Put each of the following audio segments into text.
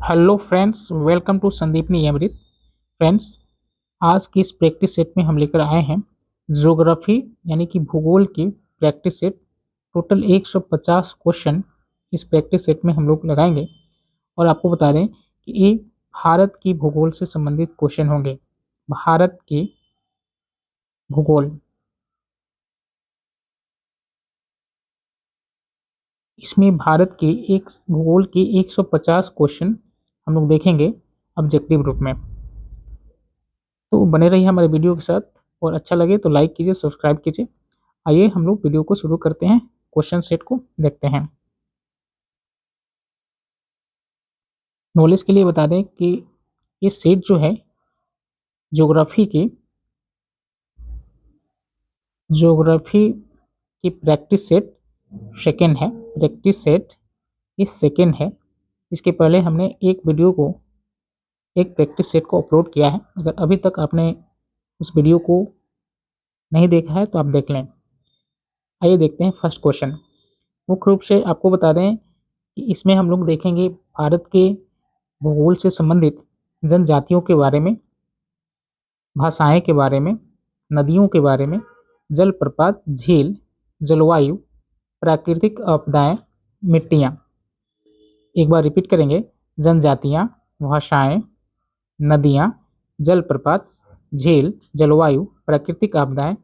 Hello friends, welcome to Sandipani Amrit. Friends, आज की इस प्रैक्टिस सेट में हम लेकर आए हैं ज्योग्राफी यानी कि भूगोल की प्रैक्टिस सेट। टोटल 150 क्वेश्चन इस प्रैक्टिस सेट में हम लोग लगाएंगे और आपको बता दें कि ये भारत की भूगोल से संबंधित क्वेश्चन होंगे। भारत के भूगोल, इसमें भारत के एक भूगोल के 150 क्वेश्चन हम लोग देखेंगे ऑब्जेक्टिव रूप में। तो बने रहिए हमारे वीडियो के साथ और अच्छा लगे तो लाइक कीजिए, सब्सक्राइब कीजिए। आइए हम लोग वीडियो को शुरू करते हैं, क्वेश्चन सेट को देखते हैं। नॉलेज के लिए बता दें कि ये सेट जो है ज्योग्राफी की ज्योग्राफी की प्रैक्टिस सेट सेकेंड है। प्रैक्टिस सेट ये सेकेंड है। इसके पहले हमने एक प्रैक्टिस सेट को अपलोड किया है। अगर अभी तक आपने उस वीडियो को नहीं देखा है तो आप देख लें। आइए देखते हैं फर्स्ट क्वेश्चन। मुख्य रूप से आपको बता दें कि इसमें हम लोग देखेंगे भारत के भूगोल से संबंधित जनजातियों के बारे में, भाषाएं के बारे में, नदियों के बारे में, जलप्रपात, झील, जलवायु, प्राकृतिक आपदाएं, मिट्टियाँ। एक बार रिपीट करेंगे। जनजातियाँ, भाषाएं, नदियाँ, जलप्रपात, झील, जलवायु, प्राकृतिक आपदाएं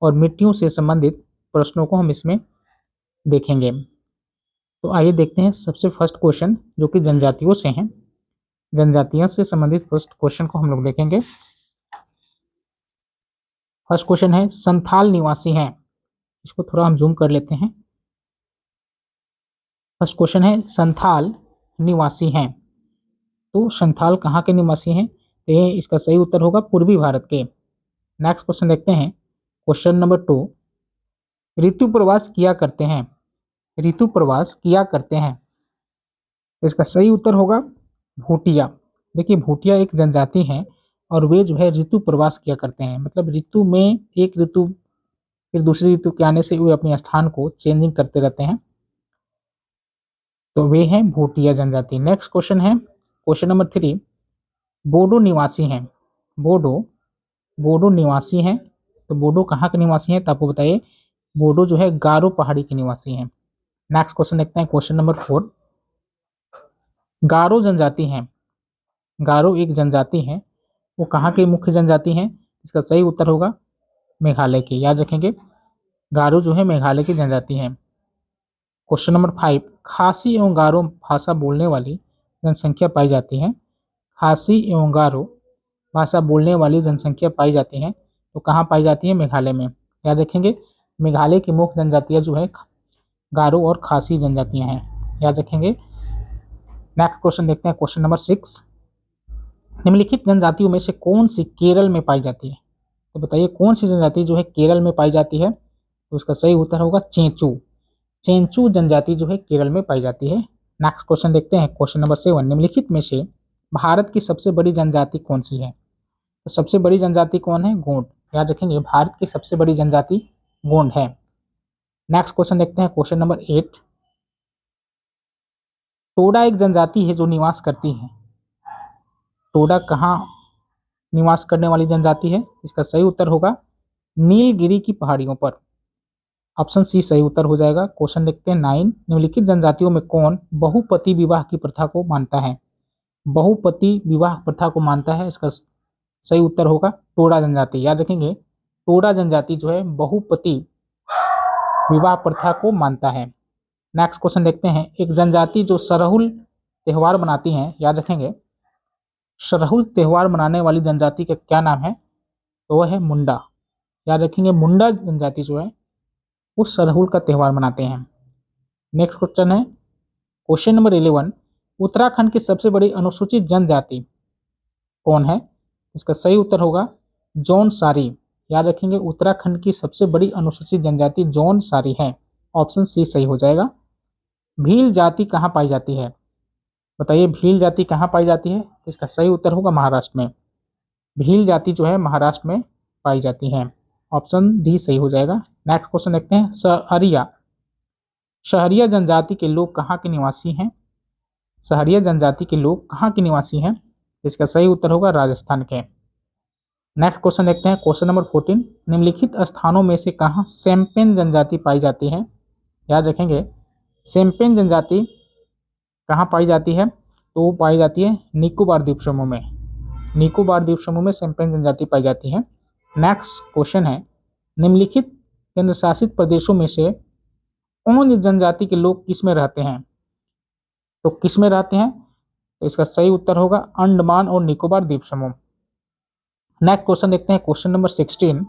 और मिट्टियों से संबंधित प्रश्नों को हम इसमें देखेंगे। तो आइए देखते हैं सबसे फर्स्ट क्वेश्चन जो कि जनजातियों से हैं। जनजातियों से संबंधित फर्स्ट क्वेश्चन को हम लोग देखेंगे। फर्स्ट क्वेश्चन है संथाल निवासी हैं। इसको थोड़ा हम जूम कर लेते हैं। फर्स्ट क्वेश्चन है संथाल निवासी हैं। तो संथाल कहाँ के निवासी हैं? तो ये इसका सही उत्तर होगा पूर्वी भारत के। नेक्स्ट क्वेश्चन देखते हैं। क्वेश्चन नंबर 2, ऋतु प्रवास किया करते हैं। ऋतु प्रवास किया करते हैं, तो इसका सही उत्तर होगा भूटिया। देखिए, भूटिया एक जनजाति है और वे जो है ऋतु प्रवास किया करते हैं। मतलब ऋतु में एक ऋतु फिर दूसरी ऋतु के आने से वे अपने स्थान को चेंजिंग करते रहते हैं। तो वे हैं भूटिया जनजाति। नेक्स्ट क्वेश्चन है क्वेश्चन नंबर 3, बोडो निवासी हैं। बोडो बोडो निवासी हैं। तो बोडो कहाँ के निवासी हैं? तो आपको बताइए, बोडो जो है गारो पहाड़ी के निवासी हैं। नेक्स्ट क्वेश्चन देखते हैं। क्वेश्चन नंबर 4, गारो जनजाति हैं। गारो एक जनजाति है, वो कहाँ की मुख्य जनजाति हैं? इसका सही उत्तर होगा मेघालय की। याद रखेंगे, गारो जो है मेघालय की जनजाति है। क्वेश्चन नंबर 5, खासी एवं गारो भाषा बोलने वाली जनसंख्या पाई जाती है। खासी एवं गारो भाषा बोलने वाली जनसंख्या पाई जाती है, तो कहाँ पाई जाती है? मेघालय में। याद रखेंगे, मेघालय की मुख्य जनजातियाँ जो है गारो और खासी जनजातियाँ हैं। याद रखेंगे। नेक्स्ट क्वेश्चन देखते हैं। क्वेश्चन नंबर 6, निम्नलिखित जनजातियों में से कौन सी केरल में पाई जाती है? तो बताइए कौन सी जनजाति जो है केरल में पाई जाती है? तो उसका सही उत्तर होगा चेंचू। चेंचू जनजाति जो है केरल में पाई जाती है। नेक्स्ट क्वेश्चन देखते हैं। क्वेश्चन नंबर 7, निम्नलिखित में से भारत की सबसे बड़ी जनजाति कौन सी है? तो सबसे बड़ी जनजाति कौन है? गोंड। याद रखेंगे, भारत की सबसे बड़ी जनजाति गोंड है। नेक्स्ट क्वेश्चन देखते हैं। क्वेश्चन नंबर 8, टोडा एक जनजाति है जो निवास करती है। टोडा कहाँ निवास करने वाली जनजाति है? इसका सही उत्तर होगा नीलगिरी की पहाड़ियों पर। ऑप्शन सी सही उत्तर हो जाएगा। क्वेश्चन देखते हैं 9, निम्नलिखित जनजातियों में कौन बहुपति विवाह की प्रथा को मानता है? बहुपति विवाह प्रथा को मानता है, इसका सही उत्तर होगा टोडा जनजाति। याद रखेंगे, टोडा जनजाति जो है बहुपति विवाह प्रथा को मानता है। नेक्स्ट क्वेश्चन देखते हैं। एक जनजाति जो सरहुल त्योहार मनाती है। याद रखेंगे, सरहुल त्योहार मनाने वाली जनजाति का क्या नाम है? तो वह है मुंडा। याद रखेंगे, मुंडा जनजाति जो है वो सरहुल का त्योहार मनाते हैं। नेक्स्ट क्वेश्चन है क्वेश्चन नंबर 11, उत्तराखंड की सबसे बड़ी अनुसूचित जनजाति कौन है? इसका सही उत्तर होगा जौनसारी। याद रखेंगे, उत्तराखंड की सबसे बड़ी अनुसूचित जनजाति जौनसारी है। ऑप्शन सी सही हो जाएगा। भील जाति कहाँ पाई जाती है? बताइए, भील जाति कहाँ पाई जाती है? इसका सही उत्तर होगा महाराष्ट्र में। भील जाति जो है महाराष्ट्र में पाई जाती है। ऑप्शन डी सही हो जाएगा। नेक्स्ट क्वेश्चन देखते हैं। सहरिया सहरिया जनजाति के लोग कहाँ के निवासी हैं? सहरिया जनजाति के लोग कहाँ के निवासी हैं? इसका सही उत्तर होगा राजस्थान के। नेक्स्ट क्वेश्चन देखते हैं, क्वेश्चन नंबर 14, निम्नलिखित स्थानों में से कहाँ सेम्पेन जनजाति पाई जाती है? याद रखेंगे, सेम्पेन जनजाति कहाँ पाई जाती है? तो वो पाई जाती है निकोबार द्वीप समूह में। निकोबार द्वीप समूह में सेम्पेन जनजाति पाई जाती है। नेक्स्ट क्वेश्चन है, निम्नलिखित केंद्र शासित प्रदेशों में से कौन जनजाति के लोग किस में रहते हैं? तो किस में रहते हैं? तो इसका सही उत्तर होगा अंडमान और निकोबार द्वीप समूह। नेक्स्ट क्वेश्चन देखते हैं, क्वेश्चन नंबर 16।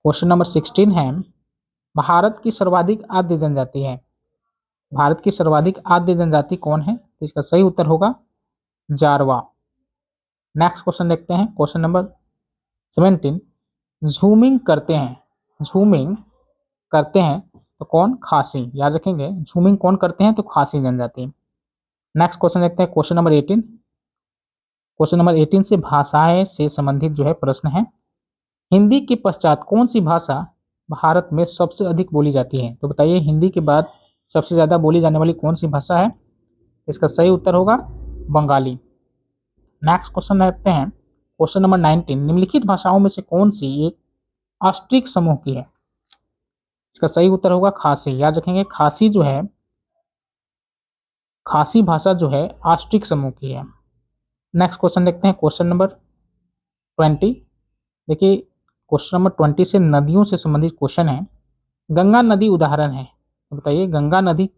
क्वेश्चन नंबर 16 है, भारत की सर्वाधिक आद्य जनजाति है। भारत की सर्वाधिक आद्य जनजाति कौन है? तो इसका सही उत्तर होगा जारवा। नेक्स्ट क्वेश्चन देखते हैं, क्वेश्चन नंबर 17, झूमिंग करते हैं, झूमिंग करते हैं तो कौन? खासी। याद रखेंगे, झूमिंग कौन करते हैं? तो खासी जनजाति। नेक्स्ट क्वेश्चन देखते हैं, क्वेश्चन नंबर 18। क्वेश्चन नंबर 18 से भाषाएं से संबंधित जो है प्रश्न है, हिंदी के पश्चात कौन सी भाषा भारत में सबसे अधिक बोली जाती है? तो बताइए, हिंदी के बाद सबसे ज्यादा बोली जाने वाली कौन सी भाषा है? इसका सही उत्तर होगा बंगाली। नेक्स्ट क्वेश्चन देखते हैं, क्वेश्चन नंबर 19, निम्नलिखित भाषाओं में से कौन सी एक ऑस्ट्रिक समूह की है? इसका सही उत्तर होगा खासी। याद रखेंगे, खासी जो है, खासी भाषा जो है ऑस्ट्रिक समूह की है। नेक्स्ट क्वेश्चन देखते हैं, क्वेश्चन नंबर 20। देखिए, क्वेश्चन नंबर 20 से नदियों से संबंधित क्वेश्चन है। गंगा नदी उदाहरण है, तो बताइए गंगा नदी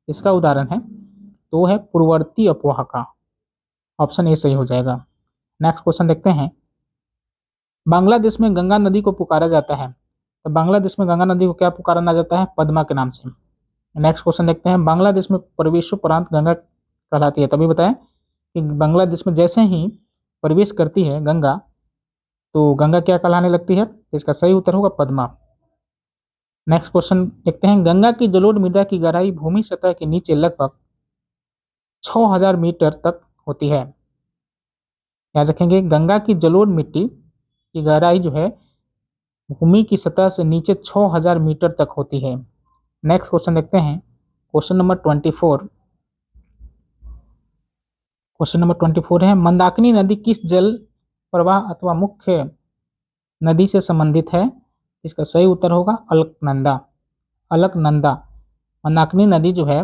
इसका उदाहरण है? तो है पूर्ववर्ती अफवाह का। ऑप्शन ए सही हो जाएगा। नेक्स्ट क्वेश्चन देखते हैं, बांग्लादेश में गंगा नदी को पुकारा जाता है, तो बांग्लादेश में गंगा नदी को क्या पुकारा जाता है? पद्मा के नाम से। नेक्स्ट क्वेश्चन देखते हैं, बांग्लादेश में प्रवेशोपरांत गंगा कहलाती है, तभी बताएं कि बांग्लादेश में जैसे ही प्रवेश करती है गंगा, तो गंगा क्या कहलाने लगती है? इसका सही उत्तर होगा पद्मा। नेक्स्ट क्वेश्चन देखते हैं, गंगा की जलोढ़ मृदा की गहराई भूमि सतह के नीचे लगभग 6000 मीटर तक होती है। याद रखेंगे, गंगा की जलोढ़ मिट्टी की गहराई जो है भूमि की सतह से नीचे 6000 मीटर तक होती है। नेक्स्ट क्वेश्चन देखते हैं, क्वेश्चन नंबर 24। क्वेश्चन नंबर 24 है, मंदाकिनी नदी किस जल प्रवाह अथवा मुख्य नदी से संबंधित है? इसका सही उत्तर होगा अलकनंदा। अलकनंदा, मंदाकिनी नदी जो है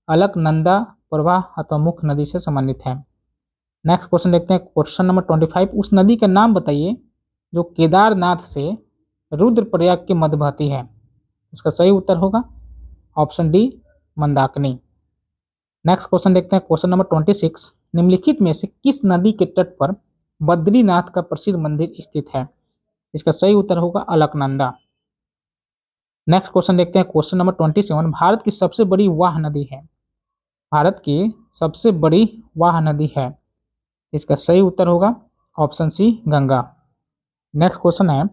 अलकनंदा प्रवाह अथवा मुख्य नदी से संबंधित है। नेक्स्ट क्वेश्चन देखते हैं, क्वेश्चन नंबर 25, उस नदी का नाम बताइए जो केदारनाथ से रुद्रप्रयाग के मध्य बहती है। इसका सही उत्तर होगा option D Mandakini. Next question देखते हैं, क्वेश्चन नंबर 26, निम्नलिखित में से किस नदी के तट पर बद्रीनाथ का प्रसिद्ध मंदिर स्थित है? इसका सही उत्तर होगा अलकनंदा। नेक्स्ट क्वेश्चन देखते हैं, क्वेश्चन नंबर 27, भारत की सबसे बड़ी वाह नदी है। भारत की सबसे बड़ी वाह नदी है, इसका सही उत्तर होगा option C Ganga. Next question है,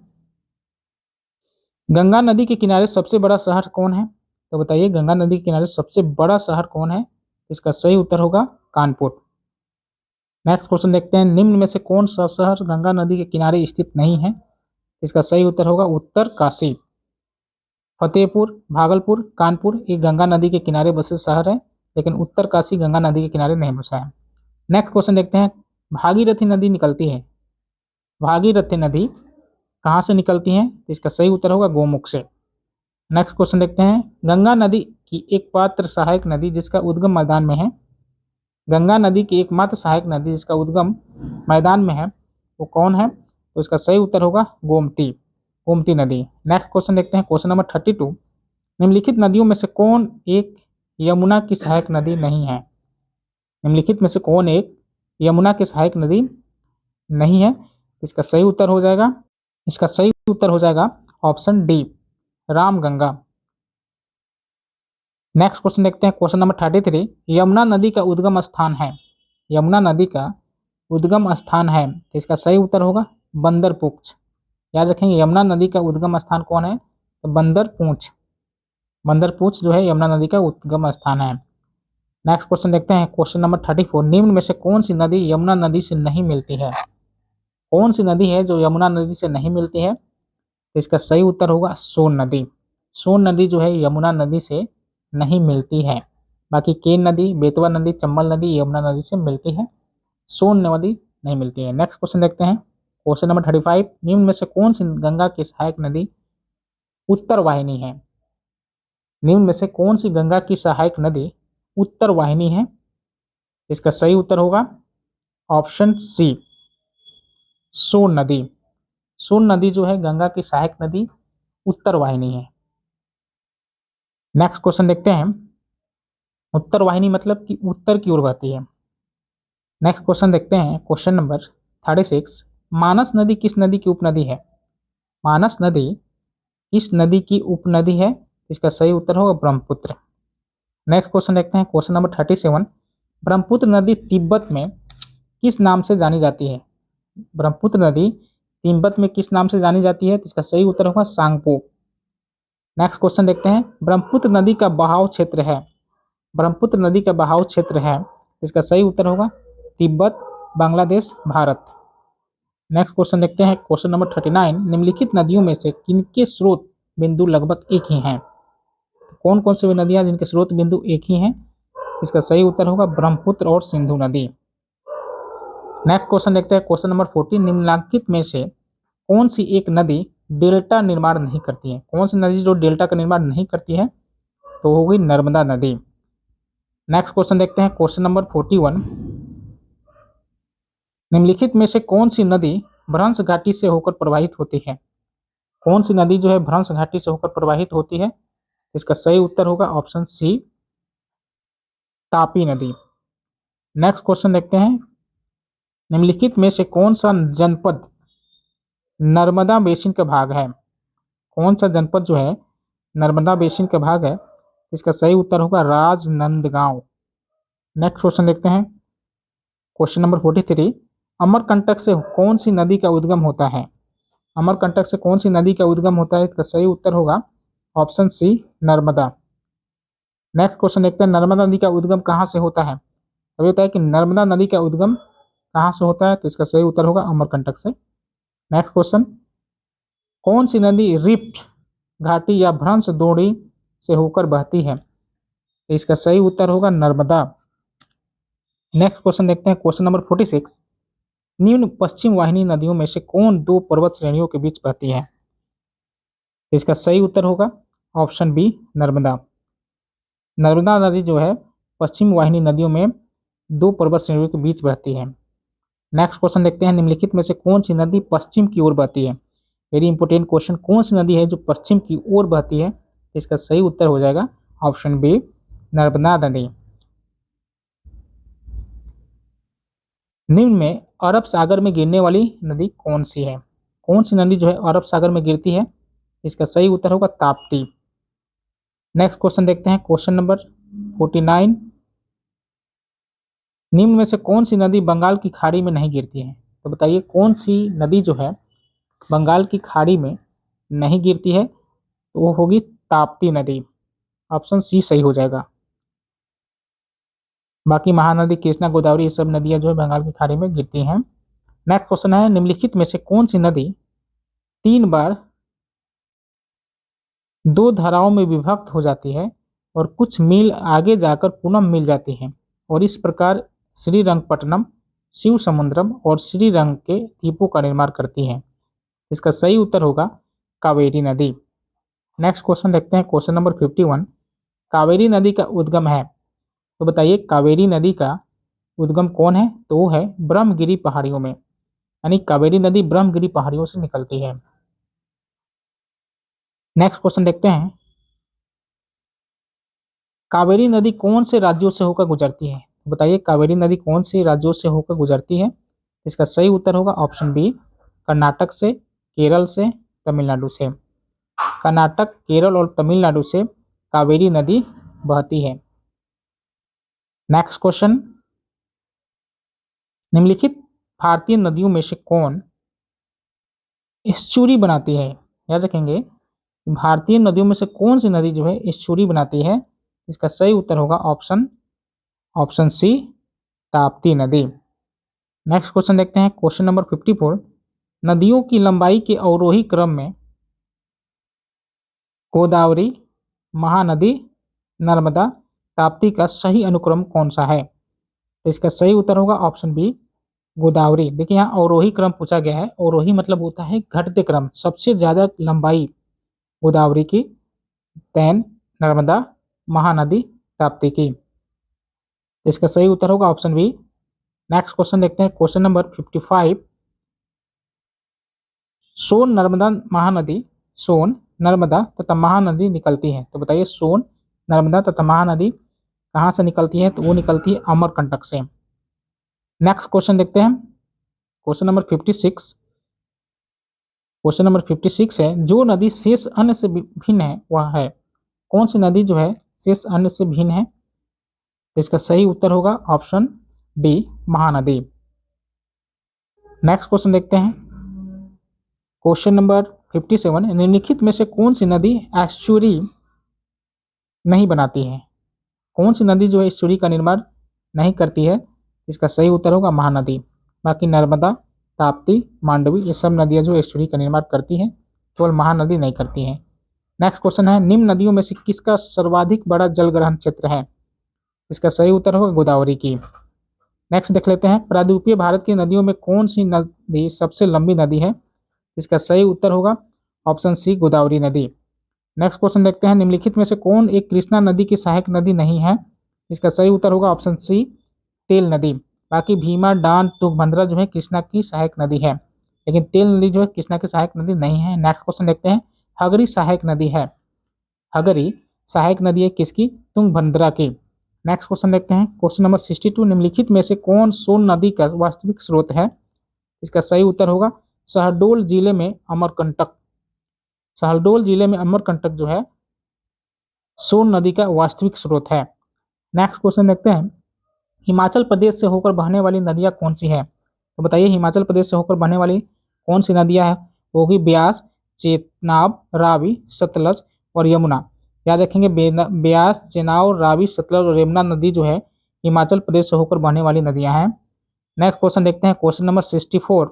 गंगा नदी के किनारे सबसे बड़ा शहर कौन है? तो बताइए गंगा नदी के किनारे सबसे बड़ा शहर कौन है? इसका सही उत्तर होगा कानपुर। नेक्स्ट क्वेश्चन देखते हैं, निम्न में से कौन सा शहर गंगा नदी के किनारे स्थित नहीं है? इसका सही उत्तर होगा उत्तर काशी। फतेहपुर, भागलपुर, कानपुर ये गंगा नदी के किनारे बसे शहर है, लेकिन उत्तर काशी गंगा नदी के किनारे नहीं बसा है। नेक्स्ट क्वेश्चन देखते हैं, भागीरथी नदी निकलती है, भागीरथी नदी कहाँ से निकलती है? तो इसका सही उत्तर होगा गोमुख से। नेक्स्ट क्वेश्चन देखते हैं, गंगा नदी की एकमात्र सहायक नदी जिसका उद्गम मैदान में है, गंगा नदी की एकमात्र सहायक नदी जिसका उद्गम मैदान में है वो कौन है? तो इसका सही उत्तर होगा गोमती, गोमती नदी। नेक्स्ट क्वेश्चन देखते हैं, क्वेश्चन नंबर 32, निम्नलिखित नदियों में से कौन एक यमुना की सहायक नदी नहीं है? निम्नलिखित में से कौन एक यमुना की सहायक नदी नहीं है? इसका सही उत्तर हो जाएगा, इसका सही उत्तर हो जाएगा option D Ramganga. Next question देखते हैं, क्वेश्चन नंबर 33, यमुना नदी का उद्गम स्थान है, यमुना नदी का उद्गम स्थान है, तो इसका सही उत्तर होगा बंदरपूंछ। याद रखेंगे, यमुना नदी का उद्गम स्थान कौन है? तो बंदरपूंछ, बंदरपूंछ जो है यमुना नदी का उद्गम स्थान है। नेक्स्ट क्वेश्चन देखते हैं, क्वेश्चन नंबर 34, निम्न में से कौन सी नदी यमुना नदी से नहीं मिलती है? कौन सी नदी है जो यमुना नदी से नहीं मिलती है? तो इसका सही उत्तर होगा सोन नदी। सोन नदी जो है यमुना नदी से नहीं मिलती है। बाकी केन नदी, बेतवा नदी, चंबल नदी यमुना नदी से मिलती है, सोन नदी नहीं मिलती है। नेक्स्ट क्वेश्चन देखते हैं, क्वेश्चन नंबर 35, निम्न में से कौन सी गंगा की सहायक नदी उत्तर वाहिनी है? निम्न में से कौन सी गंगा की सहायक नदी उत्तर वाहिनी है? इसका सही उत्तर होगा ऑप्शन सी, सोन नदी। सोन नदी जो है गंगा की सहायक नदी उत्तर वाहिनी है। नेक्स्ट क्वेश्चन देखते हैं, उत्तर वाहिनी मतलब कि उत्तर की ओर बहती है। नेक्स्ट क्वेश्चन देखते हैं, क्वेश्चन नंबर 36, मानस नदी किस नदी की उपनदी है? मानस नदी किस नदी की उपनदी है? इसका सही उत्तर होगा ब्रह्मपुत्र। नेक्स्ट क्वेश्चन देखते हैं, क्वेश्चन नंबर 37, ब्रह्मपुत्र नदी तिब्बत में किस नाम से जानी जाती है? ब्रह्मपुत्र नदी तिब्बत में किस नाम से जानी जाती है? इसका सही उत्तर होगा सांगपो। नेक्स्ट क्वेश्चन देखते हैं, ब्रह्मपुत्र नदी का बहाव क्षेत्र है, ब्रह्मपुत्र नदी का बहाव क्षेत्र है, इसका सही उत्तर होगा तिब्बत, बांग्लादेश, भारत। नेक्स्ट क्वेश्चन देखते हैं, क्वेश्चन नंबर 39, निम्नलिखित नदियों में से किनके स्रोत बिंदु लगभग एक ही हैं? कौन कौन सी नदियां जिनके स्रोत बिंदु एक ही हैं? इसका सही उत्तर होगा ब्रह्मपुत्र और सिंधु नदी। नेक्स्ट क्वेश्चन देखते हैं, क्वेश्चन नंबर 40, निम्नलिखित में से कौन सी एक नदी डेल्टा निर्माण नहीं करती है? कौन सी नदी जो डेल्टा का निर्माण नहीं करती है? तो होगी नर्मदा नदी। नेक्स्ट क्वेश्चन देखते हैं, क्वेश्चन नंबर 41, निम्नलिखित में से कौन सी नदी भ्रंश घाटी से होकर प्रवाहित होती है? कौन सी नदी जो है भ्रंश घाटी से होकर प्रवाहित होती है? इसका सही उत्तर होगा ऑप्शन सी, तापी नदी। नेक्स्ट क्वेश्चन देखते हैं, निम्नलिखित में से कौन सा जनपद नर्मदा बेसिन का भाग है? कौन सा जनपद जो है नर्मदा बेसिन का भाग है? इसका सही उत्तर होगा राजनांदगांव। नेक्स्ट क्वेश्चन देखते हैं, क्वेश्चन नंबर 43, अमरकंटक से कौन सी नदी का उद्गम होता है? अमरकंटक से कौन सी नदी का उद्गम होता है? इसका सही उत्तर होगा option C, Narmada. Next question देखते हैं, नर्मदा नदी का उद्गम कहाँ से होता है? अभी होता है कि नर्मदा नदी का उद्गम कहाँ से होता है? तो इसका सही उत्तर होगा अमरकंटक से। नेक्स्ट क्वेश्चन, कौन सी नदी रिफ्ट घाटी या भ्रंश द्रोणी से होकर बहती है? तो इसका सही उत्तर होगा नर्मदा। नेक्स्ट क्वेश्चन देखते हैं, क्वेश्चन नंबर 46, निम्न पश्चिम वाहिनी नदियों में से कौन दो पर्वत श्रेणियों के बीच बहती है? तो इसका सही उत्तर होगा ऑप्शन बी, नर्मदा। नर्मदा नदी जो है पश्चिम वाहिनी नदियों में दो पर्वत श्रेणियों के बीच बहती है। नेक्स्ट क्वेश्चन देखते हैं, निम्नलिखित में से कौन सी नदी पश्चिम की ओर बहती है? वेरी इंपॉर्टेंट क्वेश्चन, कौन सी नदी है जो पश्चिम की ओर बहती है? इसका सही उत्तर हो जाएगा ऑप्शन बी, नर्मदा नदी। निम्न में अरब सागर में गिरने वाली नदी कौन सी है? कौन सी नदी जो है अरब सागर में गिरती है? इसका सही उत्तर होगा ताप्ती। नेक्स्ट क्वेश्चन देखते हैं, क्वेश्चन नंबर 49, निम्न में से कौन सी नदी बंगाल की खाड़ी में नहीं गिरती है? तो बताइए कौन सी नदी जो है बंगाल की खाड़ी में नहीं गिरती है? तो वो होगी ताप्ती नदी। ऑप्शन सी सही हो जाएगा। बाकी महानदी, कृष्णा, गोदावरी ये सब नदियां जो है बंगाल की खाड़ी में गिरती हैं। नेक्स्ट क्वेश्चन है, निम्नलिखित में से कौन सी नदी 3 बार 2 धाराओं में विभक्त हो जाती है और कुछ मील आगे जाकर पुनः मिल जाती है और इस प्रकार श्रीरंगपट्टनम, शिव समुद्रम और श्रीरंग के द्वीपों का निर्माण करती है? इसका सही उत्तर होगा कावेरी नदी। नेक्स्ट क्वेश्चन देखते हैं, क्वेश्चन नंबर 51, कावेरी नदी का उद्गम है, तो बताइए कावेरी नदी का उद्गम कौन है? तो वो है ब्रह्मगिरी पहाड़ियों में, यानी कावेरी नदी ब्रह्मगिरी पहाड़ियों से निकलती है। नेक्स्ट क्वेश्चन देखते हैं, कावेरी नदी कौन से राज्यों से होकर गुजरती है? बताइए कावेरी नदी कौन से राज्यों से होकर गुजरती है? इसका सही उत्तर होगा ऑप्शन बी, कर्नाटक से, केरल से, तमिलनाडु से। कर्नाटक, केरल और तमिलनाडु से कावेरी नदी बहती है। नेक्स्ट क्वेश्चन, निम्नलिखित भारतीय नदियों में से कौन एस्चुरी बनाती है? याद रखेंगे, भारतीय नदियों में से कौन सी नदी जो है एस्चुरी बनाती है? इसका सही उत्तर होगा ऑप्शन सी, ताप्ती नदी। नेक्स्ट क्वेश्चन देखते हैं, क्वेश्चन नंबर 54, नदियों की लंबाई के अवरोही क्रम में गोदावरी, महानदी, नर्मदा, ताप्ती का सही अनुक्रम कौन सा है? तो इसका सही उत्तर होगा ऑप्शन बी, गोदावरी। देखिए यहाँ अवरोही क्रम पूछा गया है। अवरोही मतलब होता है घटते क्रम, सबसे ज्यादा लंबाई गोदावरी की, देन नर्मदा, महानदी, ताप्ती की। तो इसका सही उत्तर होगा ऑप्शन बी। नेक्स्ट क्वेश्चन देखते हैं, क्वेश्चन नंबर 55। सोन नर्मदा महानदी, सोन नर्मदा तथा महानदी निकलती है। तो बताइए सोन नर्मदा तथा महानदी कहाँ से निकलती है? तो वो निकलती है अमरकंटक से। नेक्स्ट क्वेश्चन देखते हैं, क्वेश्चन नंबर 56। क्वेश्चन नंबर 56 है, जो नदी शेष अन्य से भिन्न है वह है? कौन सी नदी जो है शेष अन्य से भिन्न है? तो इसका सही उत्तर होगा option D, Mahanadi. Next question देखते हैं, क्वेश्चन नंबर 57, निम्नलिखित में से कौन सी नदी एस्चुरी नहीं बनाती है? कौन सी नदी जो है एस्चुरी का निर्माण नहीं करती है? इसका सही उत्तर होगा महानदी। बाकी नर्मदा, ताप्ती, मांडवी ये सब नदियां जो एस्चुरी का निर्माण करती हैं, केवल महानदी नहीं करती हैं। नेक्स्ट क्वेश्चन है, निम्न नदियों में से किसका सर्वाधिक बड़ा जल ग्रहण क्षेत्र है? इसका सही उत्तर होगा गोदावरी की। नेक्स्ट देख लेते हैं, प्रायद्वीपीय भारत की नदियों में कौन सी नदी सबसे लंबी नदी है? इसका सही उत्तर होगा ऑप्शन सी, गोदावरी नदी। नेक्स्ट क्वेश्चन देखते हैं, निम्नलिखित में से कौन एक कृष्णा नदी की सहायक नदी नहीं है? इसका सही उत्तर होगा ऑप्शन सी, तेल नदी। बाकी भीमा, डान, तुंगभद्रा जो है कृष्णा की सहायक नदी है, लेकिन तेल नदी जो है कृष्णा की सहायक नदी नहीं है। नेक्स्ट क्वेश्चन देखते हैं, हगरी सहायक नदी है। हगरी सहायक नदी है किसकी? तुंगभद्रा की। नेक्स्ट क्वेश्चन देखते हैं, क्वेश्चन नंबर 62, निम्नलिखित में से कौन सोन नदी का वास्तविक स्रोत है? इसका सही उत्तर होगा शहडोल जिले में अमरकंटक। शहडोल जिले में अमरकंटक जो है सोन नदी का वास्तविक स्रोत है। नेक्स्ट क्वेश्चन देखते हैं, हिमाचल प्रदेश से होकर बहने वाली नदियां कौन सी है? तो बताइए हिमाचल प्रदेश से होकर बहने वाली कौन सी नदियां हैं? वो होगी ब्यास, चेनाब, रावी, सतलज और यमुना। याद रखेंगे ब्यास, चेनाब, रावी, सतलज और यमुना नदी जो है हिमाचल प्रदेश से होकर बहने वाली नदियां हैं। नेक्स्ट क्वेश्चन देखते हैं, क्वेश्चन नंबर 64।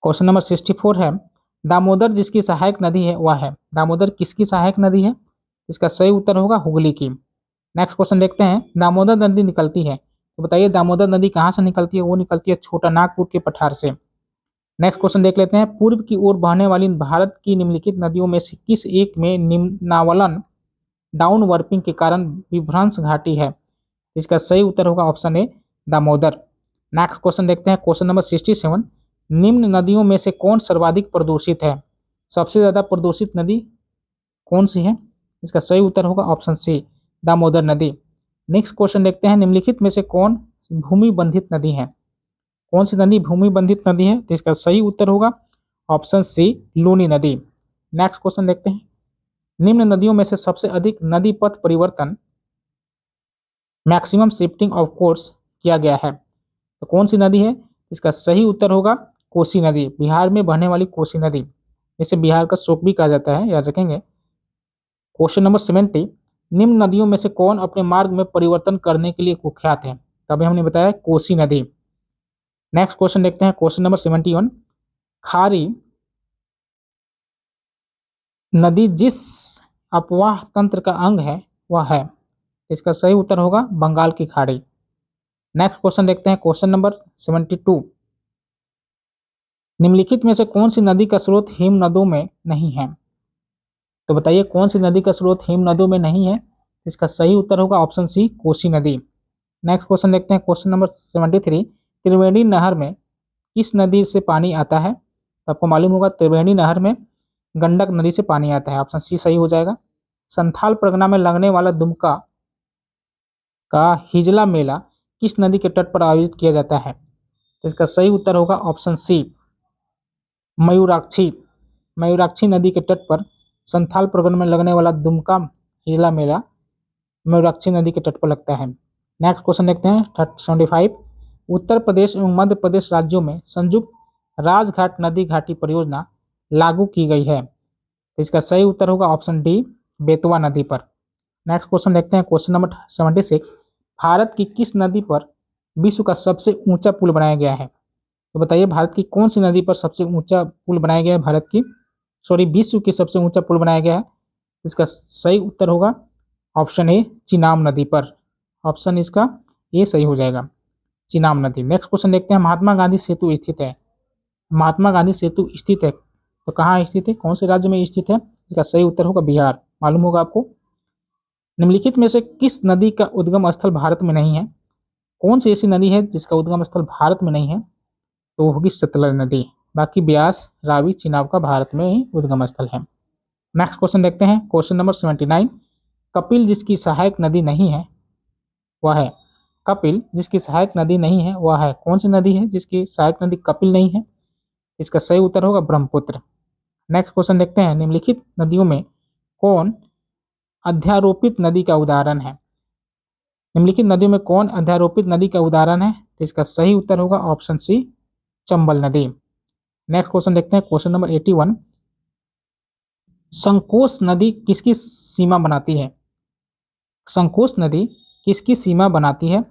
क्वेश्चन नंबर 64 है, दामोदर जिसकी सहायक नदी है वह है? दामोदर किसकी सहायक नदी है? इसका सही उत्तर होगा हुगली की। नेक्स्ट क्वेश्चन देखते हैं, दामोदर नदी निकलती है, तो बताइए दामोदर नदी कहाँ से निकलती है? वो निकलती है छोटा नागपुर के पठार से। नेक्स्ट क्वेश्चन देख लेते हैं, पूर्व की ओर बहने वाली भारत की निम्नलिखित नदियों में से किस एक में निम्नावलन डाउन वर्पिंग के कारण विभ्रंश घाटी है? इसका सही उत्तर होगा option A, Damodar. Next question देखते हैं, क्वेश्चन नंबर 67, निम्न नदियों में से कौन सर्वाधिक प्रदूषित है? सबसे ज्यादा प्रदूषित नदी कौन सी है? इसका सही उत्तर होगा ऑप्शन सी, दामोदर नदी। नेक्स्ट क्वेश्चन देखते हैं, निम्नलिखित में से कौन भूमि बंधित नदी है? कौन सी नदी भूमि बंधित नदी है? तो इसका सही उत्तर होगा ऑप्शन सी, लूनी नदी। नेक्स्ट क्वेश्चन देखते हैं, निम्न नदियों में से सबसे अधिक नदी पथ परिवर्तन मैक्सिमम शिफ्टिंग ऑफ कोर्स किया गया है, तो कौन सी नदी है? इसका सही उत्तर होगा कोसी नदी, बिहार में बहने वाली कोसी नदी। इसे बिहार का शोक भी कहा जाता है, याद रखेंगे। क्वेश्चन नंबर 70, निम्न नदियों में से कौन अपने मार्ग में परिवर्तन करने के लिए कुख्यात है? तभी हमने बताया कोसी नदी। नेक्स्ट क्वेश्चन देखते हैं, क्वेश्चन नंबर 71, खारी नदी जिस अपवाह तंत्र का अंग है वह है? इसका सही उत्तर होगा बंगाल की खाड़ी। नेक्स्ट क्वेश्चन देखते हैं, क्वेश्चन नंबर 72, निम्नलिखित में से कौन सी नदी का स्रोत हिम नदों में नहीं है? तो बताइए कौन सी नदी का स्रोत हिम नदों में नहीं है? इसका सही उत्तर होगा ऑप्शन सी, कोसी नदी। नेक्स्ट क्वेश्चन देखते हैं, क्वेश्चन नंबर 73, त्रिवेणी नहर में किस नदी से पानी आता है? तो आपको मालूम होगा त्रिवेणी नहर में गंडक नदी से पानी आता है, ऑप्शन सी सही हो जाएगा। संथाल परगना में लगने वाला दुमका का हिजला मेला किस नदी के तट पर आयोजित किया जाता है? तो इसका सही उत्तर होगा ऑप्शन सी, मयूराक्षी। मयूराक्षी नदी के तट पर संथाल परगना में लगने वाला दुमका हिजला मेला मयूराक्षी नदी के तट पर लगता है। नेक्स्ट क्वेश्चन देखते हैं, 75, उत्तर प्रदेश एवं मध्य प्रदेश राज्यों में संयुक्त राजघाट नदी घाटी परियोजना लागू की गई है, तो इसका सही उत्तर होगा ऑप्शन डी, बेतवा नदी पर। नेक्स्ट क्वेश्चन देखते हैं, क्वेश्चन नंबर 76, भारत की किस नदी पर विश्व का सबसे ऊंचा पुल बनाया गया है? तो बताइए भारत की कौन सी नदी पर सबसे ऊंचा पुल बनाया गया है? विश्व की सबसे ऊंचा पुल बनाया गया है, इसका सही उत्तर होगा ऑप्शन ए चिनाब नदी पर। ऑप्शन इसका ए सही हो जाएगा, चिनाब नदी। नेक्स्ट क्वेश्चन देखते हैं, महात्मा गांधी सेतु स्थित है। महात्मा गांधी सेतु स्थित है तो कहाँ स्थित है, कौन से राज्य में स्थित है? इसका सही उत्तर होगा बिहार। मालूम होगा आपको। निम्नलिखित में से किस नदी का उद्गम स्थल भारत में नहीं है? कौन सी ऐसी नदी है जिसका उद्गम स्थल भारत में नहीं है? तो वो होगी सतलज नदी। बाकी ब्यास, रावी, चिनाब का भारत में ही उद्गम स्थल है। नेक्स्ट क्वेश्चन देखते हैं, क्वेश्चन नंबर 79। कपिल जिसकी सहायक नदी नहीं है वह है, कपिल जिसकी सहायक नदी नहीं है वह है, कौन सी नदी है जिसकी सहायक नदी कपिल नहीं है? इसका सही उत्तर होगा ब्रह्मपुत्र। नेक्स्ट क्वेश्चन देखते हैं, निम्नलिखित नदियों में कौन अध्यारोपित नदी का उदाहरण है? निम्नलिखित नदियों में कौन अध्यारोपित नदी का उदाहरण है? तो इसका सही उत्तर होगा ऑप्शन सी, चंबल नदी। नेक्स्ट क्वेश्चन देखते हैं, क्वेश्चन नंबर 81। संकोश नदी किसकी सीमा बनाती है? संकोश नदी किसकी सीमा बनाती है?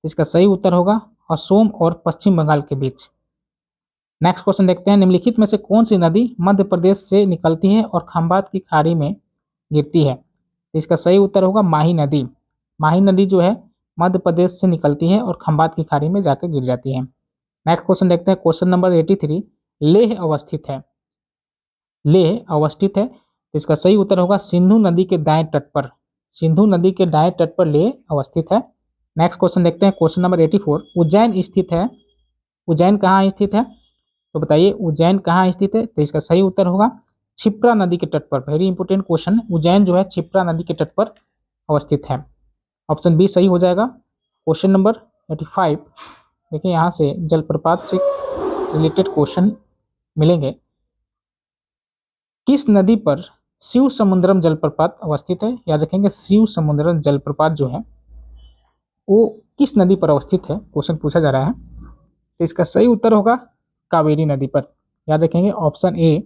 इसका सही उत्तर होगा असम और पश्चिम बंगाल के बीच। नेक्स्ट क्वेश्चन देखते हैं, निम्नलिखित में से कौन सी नदी मध्य प्रदेश से निकलती है और खंभात की खाड़ी में गिरती है? इसका सही उत्तर होगा माही नदी। माही नदी जो है मध्य प्रदेश से निकलती है और खंभात की खाड़ी में जाकर गिर जाती है। नेक्स्ट क्वेश्चन देखते हैं, क्वेश्चन नंबर 83। लेह अवस्थित है, लेह अवस्थित है तो इसका सही उत्तर होगा सिंधु नदी के दाएं तट पर। सिंधु नदी के दाएं तट पर लेह अवस्थित है। नेक्स्ट क्वेश्चन देखते हैं, क्वेश्चन नंबर 84। उज्जैन स्थित है, उज्जैन कहाँ स्थित है? तो बताइए उज्जैन कहाँ स्थित है? तो इसका सही उत्तर होगा क्षिप्रा नदी के तट पर। वेरी इंपॉर्टेंट क्वेश्चन, उज्जैन जो है क्षिप्रा नदी के तट पर अवस्थित है। ऑप्शन बी सही हो जाएगा। Question number 85। देखिए यहाँ से जलप्रपात से रिलेटेड क्वेश्चन मिलेंगे। किस नदी पर शिव समुद्रम जलप्रपात अवस्थित है? याद रखेंगे शिव समुद्रम जलप्रपात जो है वो किस नदी पर अवस्थित है, क्वेश्चन पूछा जा रहा है। तो इसका सही उत्तर होगा कावेरी नदी पर। याद रखेंगे ऑप्शन ए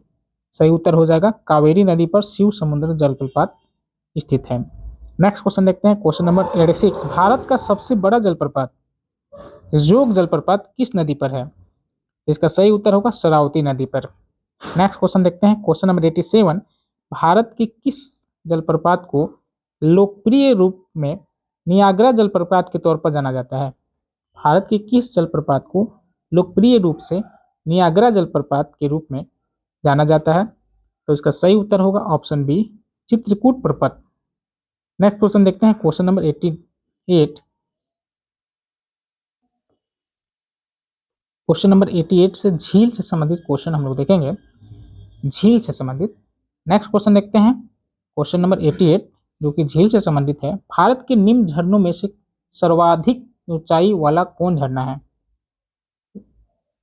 सही उत्तर हो जाएगा, कावेरी नदी पर शिव समुद्र जलप्रपात स्थित है। नेक्स्ट क्वेश्चन देखते हैं, क्वेश्चन नंबर 86। भारत का सबसे बड़ा जलप्रपात जोग जलप्रपात किस नदी पर है? इसका सही उत्तर होगा शरावती नदी पर। नेक्स्ट क्वेश्चन देखते हैं, क्वेश्चन नंबर 87। भारत के किस जलप्रपात को लोकप्रिय रूप में नियाग्रा जलप्रपात के तौर पर जाना जाता है? भारत के किस जलप्रपात को लोकप्रिय रूप से नियाग्रा जलप्रपात के रूप में जाना जाता है? तो इसका सही उत्तर होगा ऑप्शन बी, चित्रकूट प्रपात। नेक्स्ट क्वेश्चन देखते हैं, क्वेश्चन नंबर 88। क्वेश्चन नंबर 88 से झील से संबंधित क्वेश्चन हम लोग देखेंगे, झील से संबंधित। नेक्स्ट क्वेश्चन देखते हैं, क्वेश्चन नंबर 88 जो कि झील से संबंधित है। भारत के निम्न झरनों में से सर्वाधिक ऊंचाई वाला कौन झरना है?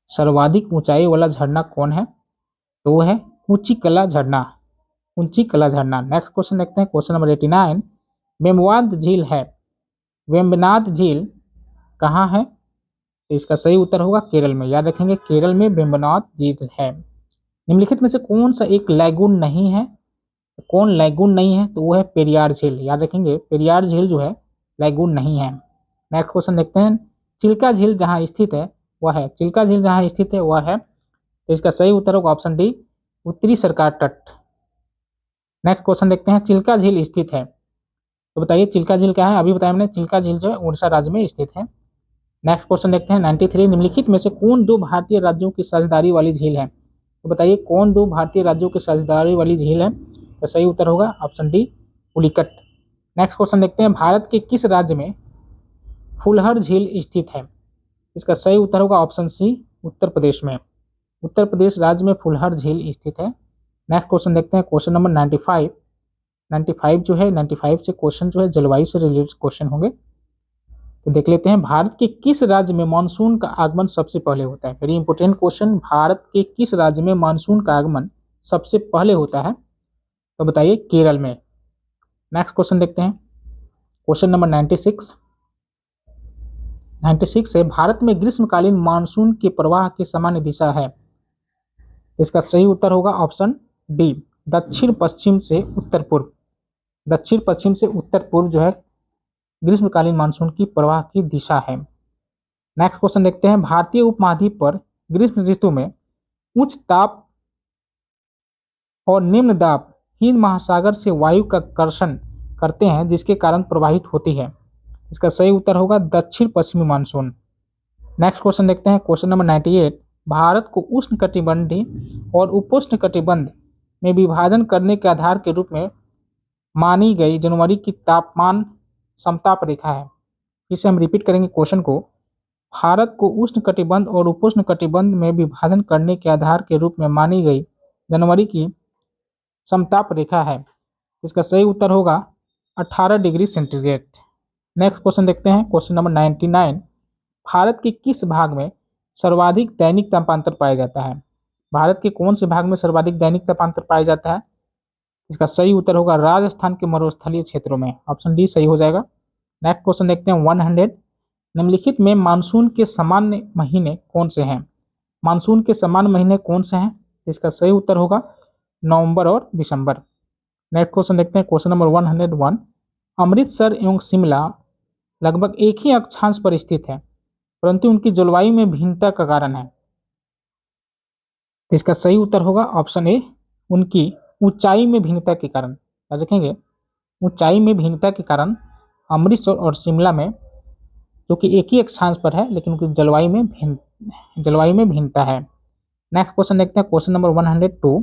सर्वाधिक ऊंचाई वाला झरना कौन है? तो वो है कुचिकला झरना, कुंचिकला झरना। नेक्स्ट क्वेश्चन देखते हैं, क्वेश्चन नंबर 89। वेम्बनाद झील है, वेम्बनाद झील कहाँ है? तो इसका सही उत्तर होगा केरल में। याद रखेंगे केरल में वेम्बनाद झील है। निम्नलिखित में से कौन सा एक लैगून नहीं है? कौन लैगून नहीं है? तो वो है पेरियार झील। याद रखेंगे पेरियार झील जो है लैगून नहीं है। नेक्स्ट क्वेश्चन देखते हैं, चिल्का झील जहाँ स्थित है वह है, चिल्का झील जहाँ स्थित है वह है, तो इसका सही उत्तर होगा ऑप्शन डी, उत्तरी सरकार तट। नेक्स्ट क्वेश्चन देखते हैं, चिल्का झील स्थित है, तो बताइए चिल्का झील क्या है? अभी बताया मैंने, चिल्का झील जो है उड़ीसा राज्य में स्थित है। नेक्स्ट क्वेश्चन देखते हैं 93। निम्नलिखित में से कौन दो भारतीय राज्यों की साझेदारी वाली झील है? तो बताइए कौन दो भारतीय राज्यों की साझेदारी वाली झील है? तो सही उत्तर होगा option D, Pulicat. Next question देखते हैं, भारत के किस राज्य में फुलहर झील स्थित है? इसका सही उत्तर होगा ऑप्शन सी, उत्तर प्रदेश में। उत्तर प्रदेश राज्य में फुलहर झील स्थित है। नेक्स्ट क्वेश्चन देखते हैं, क्वेश्चन नंबर 95। 95 जो है 95 से क्वेश्चन जो है जलवायु से रिलेटेड क्वेश्चन होंगे, तो देख लेते हैं। भारत के किस राज्य में मानसून का आगमन सबसे पहले होता है? वेरी इंपॉर्टेंट क्वेश्चन, भारत के किस राज्य में मानसून का आगमन सबसे पहले होता है? तो बताइए केरल में। नेक्स्ट क्वेश्चन देखते हैं, क्वेश्चन नंबर 96। 96 है, भारत में ग्रीष्मकालीन मानसून के प्रवाह की सामान्य दिशा है? इसका सही उत्तर होगा ऑप्शन डी, दक्षिण पश्चिम से उत्तर पूर्व। दक्षिण पश्चिम से उत्तर पूर्व जो है ग्रीष्मकालीन मानसून की प्रवाह की दिशा है। नेक्स्ट क्वेश्चन देखते हैं, भारतीय उपमहाद्वीप पर ग्रीष्म ऋतु में उच्च ताप और निम्न दाब हिंद महासागर से वायु का कर्षण करते हैं जिसके कारण प्रवाहित होती है? इसका सही उत्तर होगा दक्षिण पश्चिमी मानसून। नेक्स्ट क्वेश्चन देखते हैं, क्वेश्चन नंबर 98। भारत को उष्ण कटिबंधीय और उपोष्ण कटिबंध में विभाजन करने के आधार के रूप में मानी गई जनवरी की तापमान समताप रेखा है। इसे हम रिपीट करेंगे क्वेश्चन को। भारत को उष्ण कटिबंध और उपोष्ण कटिबंध में विभाजन करने के आधार के रूप में मानी गई जनवरी की समताप रेखा है। इसका सही उत्तर होगा 18 डिग्री सेंटीग्रेड। नेक्स्ट क्वेश्चन देखते हैं, क्वेश्चन नंबर 99। भारत के किस भाग में सर्वाधिक दैनिक तापांतर पाया जाता है? भारत के कौन से भाग में सर्वाधिक दैनिक तापांतर पाया जाता है? इसका सही उत्तर होगा राजस्थान के मरुस्थलीय क्षेत्रों में। ऑप्शन डी सही हो जाएगा। नेक्स्ट क्वेश्चन देखते हैं 100। निम्नलिखित में मानसून के सामान्य महीने कौन से हैं? मानसून के सामान्य महीने कौन से हैं? इसका सही उत्तर होगा नवंबर और दिसंबर। नेक्स्ट क्वेश्चन देखते हैं, क्वेश्चन नंबर 101। अमृतसर एवं शिमला लगभग एक ही अक्षांश पर स्थित है, परंतु उनकी जलवायु में भिन्नता का कारण है। इसका सही उत्तर होगा ऑप्शन ए, उनकी ऊंचाई में भिन्नता के कारण। याद रखेंगे, ऊंचाई में भिन्नता के कारण अमृतसर और शिमला में, जो कि एक ही अक्षांश पर है, लेकिन उनकी जलवायु में भिन्नता है। नेक्स्ट क्वेश्चन देखते हैं, क्वेश्चन नंबर 102।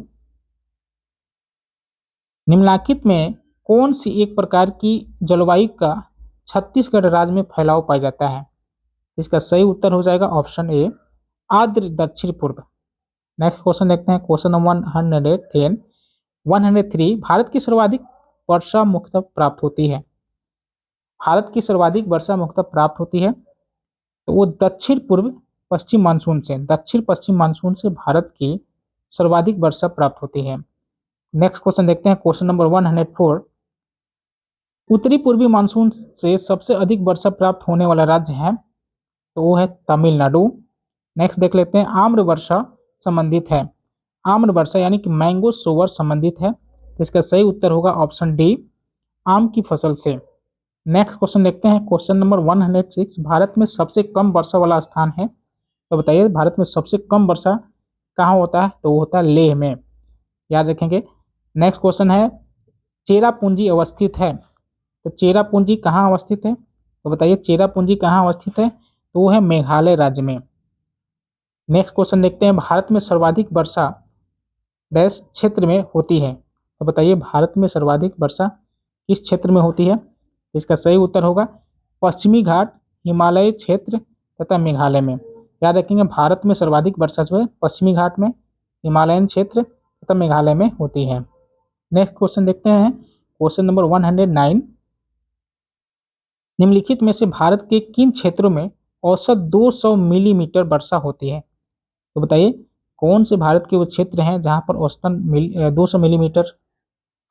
निम्नलिखित में कौन सी एक प्रकार की जलवायु का छत्तीसगढ़ राज्य में फैलाव पाया जाता है? इसका सही उत्तर हो जाएगा ऑप्शन ए, आर्द्र दक्षिण पूर्व। नेक्स्ट क्वेश्चन देखते हैं, क्वेश्चन नंबर 110। 103। भारत की सर्वाधिक वर्षा मुख्यतः प्राप्त होती है? भारत की सर्वाधिक वर्षा मुख्यतः प्राप्त होती है तो वो दक्षिण पूर्व पश्चिम मानसून से, दक्षिण पश्चिम मानसून से भारत की सर्वाधिक वर्षा प्राप्त होती है। नेक्स्ट क्वेश्चन देखते हैं, क्वेश्चन नंबर 104। उत्तरी पूर्वी मानसून से सबसे अधिक वर्षा प्राप्त होने वाला राज्य है तो वो है तमिलनाडु। नेक्स्ट देख लेते हैं, आम्र वर्षा संबंधित है? आम्र वर्षा यानी कि मैंगो सोवर संबंधित है, तो इसका सही उत्तर होगा ऑप्शन डी, आम की फसल से। नेक्स्ट क्वेश्चन देखते हैं, क्वेश्चन नंबर 106। भारत में सबसे कम वर्षा वाला स्थान है, तो बताइए भारत में सबसे कम वर्षा कहाँ होता है? तो वो होता है लेह में। याद रखेंगे। नेक्स्ट क्वेश्चन है, चेरापूंजी अवस्थित है, तो चेरापूंजी कहाँ अवस्थित है? तो बताइए चेरापूंजी कहाँ अवस्थित है? तो वो है मेघालय राज्य में। नेक्स्ट क्वेश्चन देखते हैं, भारत में सर्वाधिक वर्षा डैश क्षेत्र में होती है, तो बताइए भारत में सर्वाधिक वर्षा किस क्षेत्र में होती है? इसका सही उत्तर होगा पश्चिमी घाट, हिमालय क्षेत्र तथा मेघालय में। याद रखेंगे, भारत में सर्वाधिक वर्षा जो है पश्चिमी घाट में, हिमालयन क्षेत्र तथा मेघालय में होती है। नेक्स्ट क्वेश्चन देखते हैं, क्वेश्चन नंबर 109। निम्नलिखित में से भारत के किन क्षेत्रों में औसत 200 मिलीमीटर वर्षा होती है? तो बताइए कौन से भारत के वो क्षेत्र हैं जहां पर औसतन 200 मिलीमीटर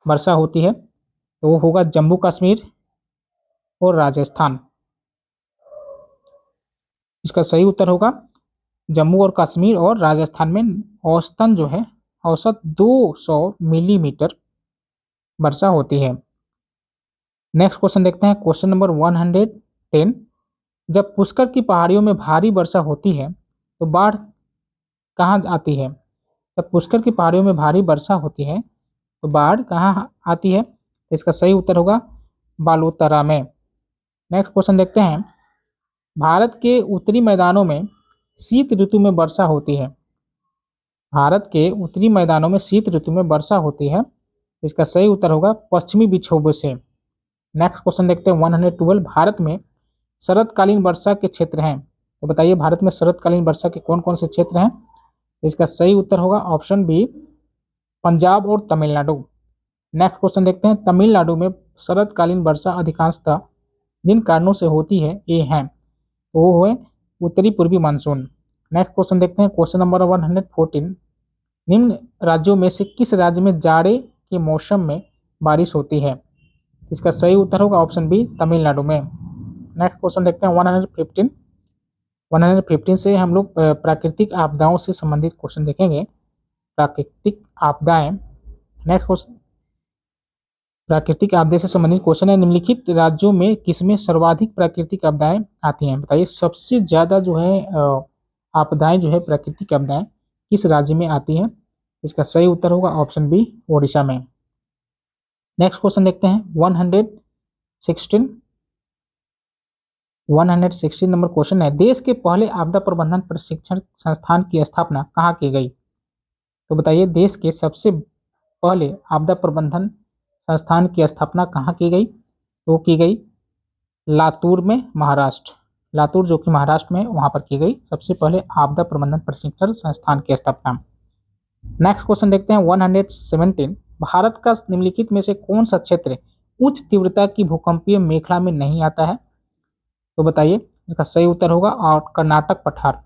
वर्षा होती है? तो वो होगा जम्मू कश्मीर और राजस्थान। इसका सही उत्तर होगा जम्मू और कश्मीर और राजस्थान में औसतन जो है औसत 200 मिलीमीटर वर्षा होती है। नेक्स्ट क्वेश्चन देखते हैं, क्वेश्चन नंबर 110। जब पुष्कर की पहाड़ियों में भारी वर्षा होती है तो बाढ़ कहाँ आती है? जब पुष्कर की पहाड़ियों में भारी वर्षा होती है तो बाढ़ कहाँ आती है? इसका सही उत्तर होगा बालोतरा में। नेक्स्ट क्वेश्चन देखते हैं, भारत के उत्तरी मैदानों में शीत ऋतु में वर्षा होती है? भारत के उत्तरी मैदानों में शीत ऋतु में वर्षा होती है, इसका सही उत्तर होगा पश्चिमी विक्षोभों से। नेक्स्ट क्वेश्चन देखते हैं 112। भारत में शरतकालीन वर्षा के क्षेत्र हैं, तो बताइए भारत में शरतकालीन वर्षा के कौन कौन से क्षेत्र हैं? इसका सही उत्तर होगा ऑप्शन बी, पंजाब और तमिलनाडु। नेक्स्ट क्वेश्चन देखते हैं, तमिलनाडु में शरतकालीन वर्षा अधिकांशतः जिन कारणों से होती है ये हैं, तो वो है उत्तरी पूर्वी मानसून। नेक्स्ट क्वेश्चन देखते हैं, क्वेश्चन नंबर 114। निम्न राज्यों में से किस राज्य में जाड़े के मौसम में बारिश होती है? इसका सही उत्तर होगा ऑप्शन बी, तमिलनाडु में। नेक्स्ट क्वेश्चन देखते हैं 115। 115 से हम लोग प्राकृतिक आपदाओं से संबंधित क्वेश्चन देखेंगे। प्राकृतिक आपदाएं। नेक्स्ट क्वेश्चन प्राकृतिक आपदा से संबंधित क्वेश्चन है, निम्नलिखित राज्यों में किसमें सर्वाधिक प्राकृतिक आपदाएं आती हैं? बताइए सबसे ज्यादा जो है आपदाएं जो है प्राकृतिक आपदाएं किस राज्य में आती हैं? इसका सही उत्तर होगा ऑप्शन बी, ओडिशा में। नेक्स्ट क्वेश्चन देखते हैं 116 नंबर क्वेश्चन है, देश के पहले आपदा प्रबंधन प्रशिक्षण संस्थान की स्थापना कहाँ की गई? तो बताइए, देश के सबसे पहले आपदा प्रबंधन संस्थान की स्थापना कहाँ की गई? तो की गई लातूर में, महाराष्ट्र। लातूर जो कि महाराष्ट्र में, वहां पर की गई सबसे पहले आपदा प्रबंधन प्रशिक्षण संस्थान की स्थापना। नेक्स्ट क्वेश्चन देखते हैं 117, भारत का निम्नलिखित में से कौन सा क्षेत्र उच्च तीव्रता की भूकंपीय मेखला में नहीं आता है? तो बताइए, इसका सही उत्तर होगा और कर्नाटक पठार।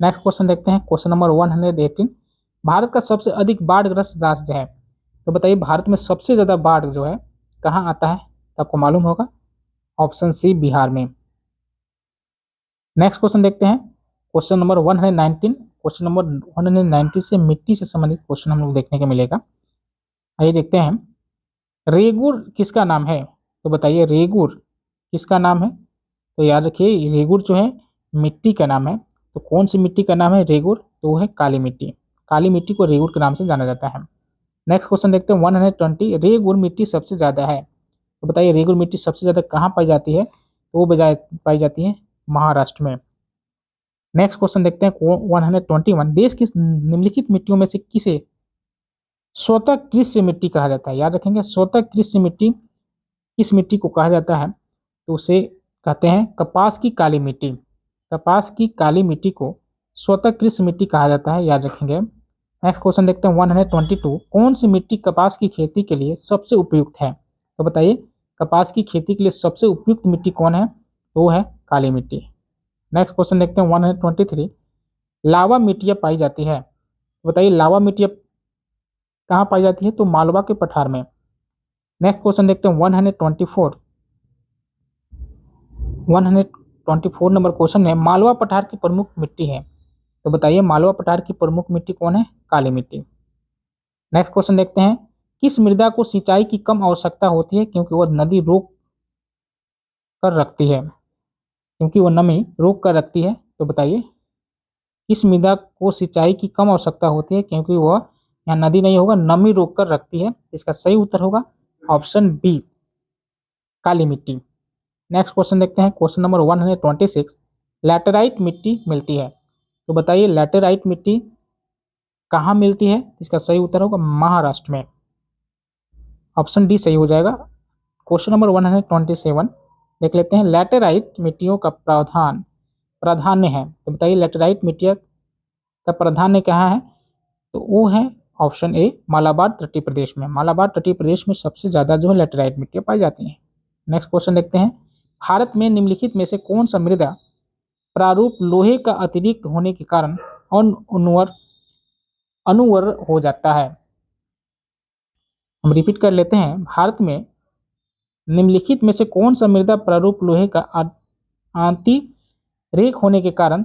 नेक्स्ट क्वेश्चन देखते हैं क्वेश्चन नंबर 118, भारत का सबसे अधिक बाढ़ग्रस्त राज्य है? तो बताइए, भारत में सबसे ज्यादा बाढ़ जो है कहाँ आता है? तो आपको मालूम होगा, ऑप्शन सी बिहार में। नेक्स्ट क्वेश्चन देखते हैं क्वेश्चन नंबर 119, क्वेश्चन नंबर 190 से मिट्टी से संबंधित क्वेश्चन हम लोग देखने को मिलेगा। आइए देखते हैं, रेगुर किसका नाम है? तो बताइए, रेगुर किसका नाम है? तो याद रखिए, रेगुर जो है मिट्टी का नाम है। तो कौन सी मिट्टी का नाम है रेगुर? तो वो है काली मिट्टी। काली मिट्टी को रेगुर के नाम से जाना जाता है। नेक्स्ट क्वेश्चन देखते हैं 120, रेगुर मिट्टी सबसे ज्यादा है? तो बताइए, रेगुर मिट्टी सबसे ज्यादा कहाँ पाई जाती है? तो वो पाई जाती है महाराष्ट्र में। नेक्स्ट क्वेश्चन देखते हैं 121, देश की निम्नलिखित मिट्टियों में से किसे स्वतः कृषि मिट्टी कहा जाता है? याद रखेंगे, स्वतः कृषि मिट्टी किस मिट्टी को कहा जाता है? तो उसे कहते हैं कपास की काली मिट्टी। कपास की काली मिट्टी को स्वतः कृषि मिट्टी कहा जाता है, याद रखेंगे। नेक्स्ट क्वेश्चन देखते हैं 122, कौन सी मिट्टी कपास की खेती के लिए सबसे उपयुक्त है? तो बताइए, कपास की खेती के लिए सबसे उपयुक्त मिट्टी कौन है? तो वो है काली मिट्टी। नेक्स्ट क्वेश्चन देखते हैं 123, लावा मिट्टियाँ पाई जाती है? तो बताइए, लावा मिट्टियाँ कहाँ पाई जाती है? तो मालवा के पठार में। नेक्स्ट क्वेश्चन देखते हैं 124 नंबर क्वेश्चन है, मालवा पठार की प्रमुख मिट्टी है? तो बताइए, मालवा पठार की प्रमुख मिट्टी कौन है? काली मिट्टी। नेक्स्ट क्वेश्चन देखते हैं, किस मृदा को सिंचाई की कम आवश्यकता होती है क्योंकि वह नदी रोक कर रखती है? क्योंकि वह नमी रोक कर रखती है। तो बताइए, किस मृदा को सिंचाई की कम आवश्यकता होती है क्योंकि वह, यहाँ नदी नहीं होगा, नमी रोक कर रखती है। इसका सही उत्तर होगा ऑप्शन बी, काली मिट्टी। नेक्स्ट क्वेश्चन देखते हैं क्वेश्चन नंबर 126, लैटेराइट मिट्टी मिलती है? तो बताइए, लैटेराइट मिट्टी कहाँ मिलती है? इसका सही उत्तर होगा महाराष्ट्र में। ऑप्शन डी सही हो जाएगा। क्वेश्चन नंबर 127 देख लेते हैं, लैटेराइट मिट्टियों का प्राधान्य है? तो बताइए, लैटेराइट मिट्टियों का प्राधान्य कहाँ है? तो वो है ऑप्शन ए, मालाबार तटीय प्रदेश में। मालाबार तटीय प्रदेश में सबसे ज्यादा जो है लैटेराइट मिट्टियाँ पाई जाती हैं। नेक्स्ट क्वेश्चन देखते हैं, भारत में निम्नलिखित में से कौन सा मृदा प्रारूप लोहे का अतिरिक्त होने के कारण अनुवर हो जाता है? हम रिपीट कर लेते हैं, भारत में निम्नलिखित में से कौन सा मृदा प्रारूप लोहे का अतिरेक होने के कारण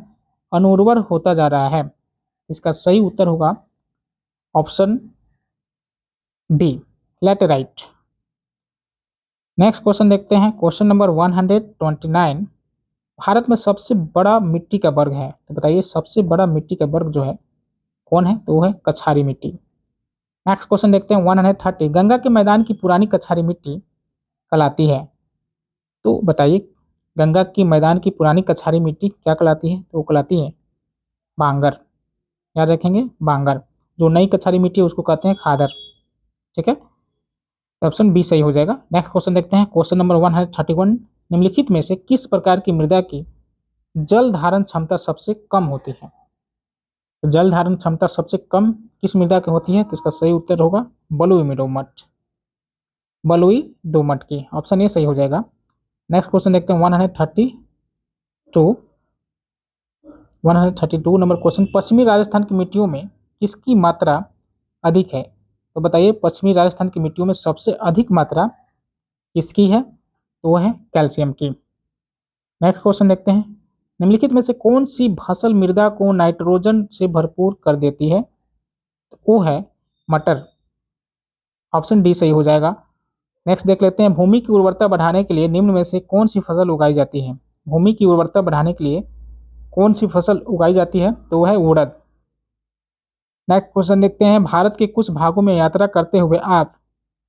अनुर्वर होता जा रहा है? इसका सही उत्तर होगा option D, laterite. Next question देखते हैं क्वेश्चन नंबर 129, भारत में सबसे बड़ा मिट्टी का वर्ग है? तो बताइए, सबसे बड़ा मिट्टी का वर्ग जो है कौन है? तो वो है कछारी मिट्टी। नेक्स्ट क्वेश्चन देखते हैं 130, गंगा के मैदान की पुरानी कछारी मिट्टी कहलाती है? तो बताइए, गंगा की मैदान की पुरानी कछारी मिट्टी क्या कहलाती है? तो वो कहलाती है बांगर। याद रखेंगे, बांगर। जो नई कछारी मिट्टी है उसको कहते हैं खादर। ठीक है, ऑप्शन बी सही हो जाएगा। नेक्स्ट क्वेश्चन देखते हैं क्वेश्चन नंबर 131, निम्नलिखित में से किस प्रकार की मृदा की जल धारण क्षमता सबसे कम होती है? तो जल धारण क्षमता सबसे कम किस मृदा की होती है? तो इसका सही उत्तर होगा बलुई दोमट, बलुई दोमट की। ऑप्शन ए सही हो जाएगा। नेक्स्ट क्वेश्चन देखते हैं 132 नंबर क्वेश्चन, पश्चिमी राजस्थान की मिट्टियों में किसकी मात्रा अधिक है? तो बताइए, पश्चिमी राजस्थान की मिट्टियों में सबसे अधिक मात्रा किसकी है? तो वो है कैल्शियम की। नेक्स्ट क्वेश्चन देखते हैं, निम्नलिखित में से कौन सी फसल मृदा को नाइट्रोजन से भरपूर कर देती है? तो वो है मटर। ऑप्शन डी सही हो जाएगा। नेक्स्ट देख लेते हैं, भूमि की उर्वरता बढ़ाने के लिए निम्न में से कौन सी फसल उगाई जाती है? भूमि की उर्वरता बढ़ाने के लिए कौन सी फसल उगाई जाती है? तो वह है उड़द। नेक्स्ट क्वेश्चन देखते हैं, भारत के कुछ भागों में यात्रा करते हुए आप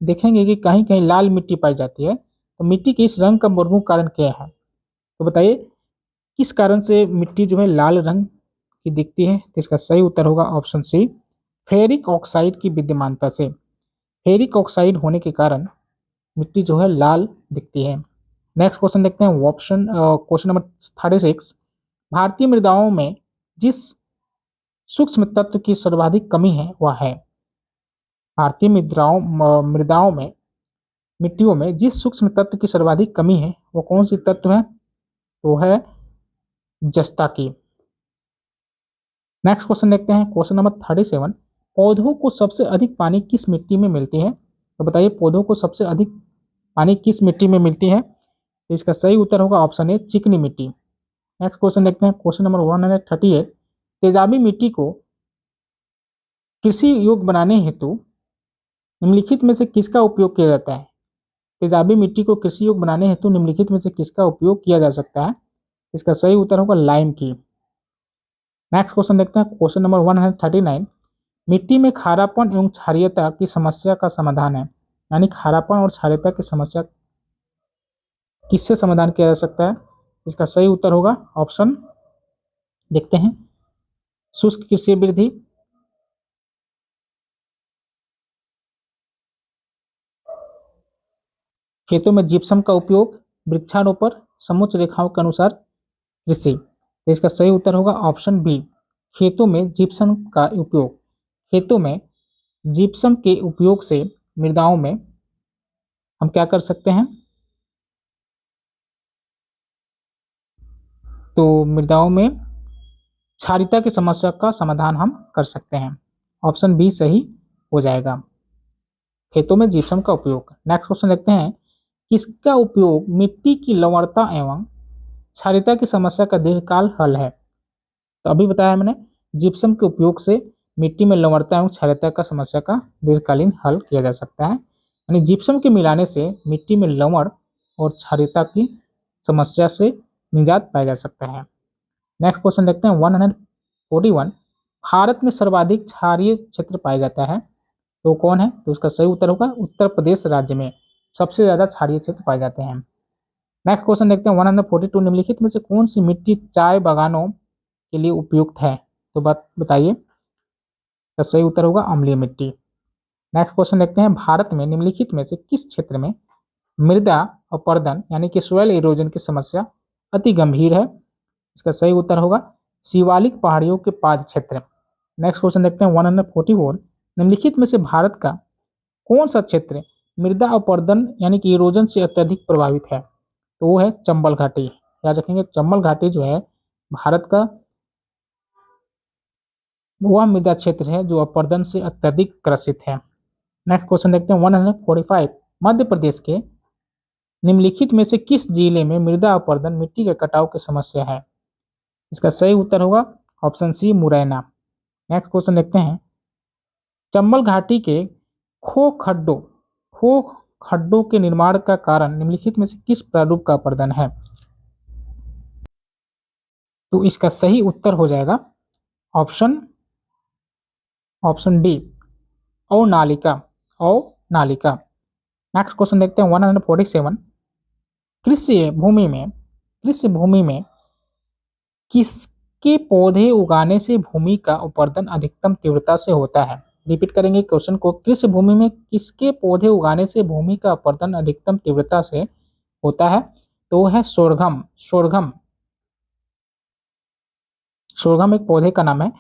देखेंगे कि कहीं कहीं लाल मिट्टी पाई जाती है। तो मिट्टी के इस रंग का प्रमुख कारण क्या है? तो बताइए किस कारण से मिट्टी जो है लाल रंग की दिखती है? तो इसका सही उत्तर होगा ऑप्शन सी, फेरिक ऑक्साइड की विद्यमानता से। फेरिक ऑक्साइड होने के कारण मिट्टी जो है लाल दिखती है। नेक्स्ट क्वेश्चन देखते हैं, ऑप्शन क्वेश्चन नंबर 36। भारतीय मृदाओं में जिस सूक्ष्म तत्व की सर्वाधिक कमी है वह है। भारतीय मृदाओं में मिट्टियों में जिस सूक्ष्म तत्व की सर्वाधिक कमी है वो कौन सी तत्व है? तो है जस्ता की। नेक्स्ट क्वेश्चन देखते हैं, क्वेश्चन नंबर 37। पौधों को सबसे अधिक पानी किस मिट्टी में मिलती है? तो बताइए पौधों को सबसे अधिक पानी किस मिट्टी में मिलती है? तो इसका सही उत्तर होगा ऑप्शन ए, चिकनी मिट्टी। नेक्स्ट क्वेश्चन देखते हैं, क्वेश्चन नंबर 138। तेजाबी मिट्टी को कृषि योग्य बनाने हेतु निम्नलिखित में से किसका उपयोग किया जाता है? तेजाबी मिट्टी को कृषि योग्य बनाने हेतु निम्नलिखित में से किसका उपयोग किया जा सकता है? इसका सही उत्तर होगा लाइम की। नेक्स्ट क्वेश्चन देखते हैं, क्वेश्चन नंबर 139। मिट्टी में खारापन एवं क्षारीयता की समस्या का समाधान है, यानी खारापन और क्षारीयता की समस्या किससे समाधान किया जा सकता है? इसका सही उत्तर होगा ऑप्शन, देखते हैं, शुष्क कृषि वृद्धि, खेतों में जिप्सम का उपयोग, वृक्षारोपण, समुच्च रेखाओं के अनुसार कृषि। तो इसका सही उत्तर होगा ऑप्शन बी, खेतों में जिप्सम का उपयोग। खेतों में जिप्सम के उपयोग से मृदाओं में हम क्या कर सकते हैं? तो मृदाओं में क्षारीयता की समस्या का समाधान हम कर सकते हैं। ऑप्शन बी सही हो जाएगा, खेतों में जिप्सम का उपयोग। नेक्स्ट क्वेश्चन देखते हैं, किसका उपयोग मिट्टी की लवणता एवं क्षारीयता की समस्या का दीर्घकाल हल है? तो अभी बताया मैंने, जिप्सम के उपयोग से मिट्टी में लवणता एवं क्षारीयता का समस्या का दीर्घकालीन हल किया जा सकता है, यानी जिप्सम के मिलाने से मिट्टी में लवण और क्षारीयता की समस्या से निजात पाया जा सकता है। नेक्स्ट क्वेश्चन देखते हैं, 141। भारत में सर्वाधिक क्षारीय क्षेत्र पाया जाता है, तो कौन है? तो उसका सही उत्तर होगा उत्तर प्रदेश राज्य में सबसे ज्यादा क्षारीय क्षेत्र पाए जाते हैं। नेक्स्ट क्वेश्चन देखते हैं, 142। निम्नलिखित में से कौन सी मिट्टी चाय बागानों के लिए उपयुक्त है? तो बताइए, तो सही उत्तर होगा अम्लीय मिट्टी। नेक्स्ट क्वेश्चन देखते हैं, भारत में निम्नलिखित में से किस क्षेत्र में मृदा अपरदन यानी कि सॉइल इरोजन की समस्या अति गंभीर है? इसका सही उत्तर होगा शिवालिक पहाड़ियों के पाद क्षेत्र। नेक्स्ट क्वेश्चन देखते हैं, 144। निम्नलिखित में से भारत का कौन सा क्षेत्र मृदा अपरदन यानी कि इरोजन से अत्यधिक प्रभावित है? तो वो है चंबल घाटी। याद रखेंगे, चंबल घाटी जो है भारत का वह मृदा क्षेत्र है जो अपरदन से अत्यधिक ग्रसित है। नेक्स्ट क्वेश्चन देखते हैं, 145। मध्य प्रदेश के निम्नलिखित में से किस जिले में मृदा अपरदन मिट्टी के कटाव की समस्या है? इसका सही उत्तर होगा option C, Morena. Next question देखते हैं, चंबल घाटी के खो खड्डों खो खड्डों के निर्माण का कारण निम्नलिखित में से किस प्रारूप का अपरदन है? तो इसका सही उत्तर हो जाएगा ऑप्शन ऑप्शन डी, अवनालिका। अवनालिका। नेक्स्ट क्वेश्चन देखते हैं, 147। कृषि भूमि में किसके पौधे उगाने से भूमि का अपरदन अधिकतम तीव्रता से होता है? रिपीट करेंगे क्वेश्चन को, कृषि भूमि में किसके पौधे उगाने से भूमि का अपरदन अधिकतम तीव्रता से होता है? तो है सोरघम। सोरघम सोरघम एक पौधे का नाम है।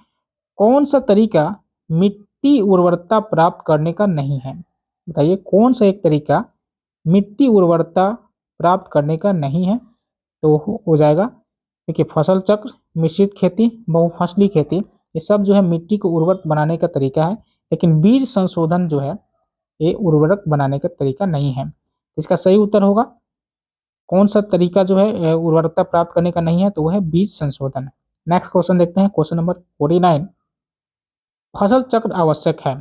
कौन सा तरीका मिट्टी उर्वरता प्राप्त करने का नहीं है? बताइए कौन सा एक तरीका मिट्टी उर्वरता प्राप्त करने का नहीं है? तो हो जाएगा, देखिए, फसल चक्र, मिश्रित खेती, बहुफसली खेती, ये सब जो है मिट्टी को उर्वरक बनाने का तरीका है, लेकिन बीज संशोधन जो है ये उर्वरक बनाने का तरीका नहीं है। इसका सही उत्तर होगा, कौन सा तरीका जो है उर्वरकता प्राप्त करने का नहीं है? तो वह है बीज संशोधन। नेक्स्ट क्वेश्चन देखते हैं, क्वेश्चन नंबर 49। फसल चक्र आवश्यक है,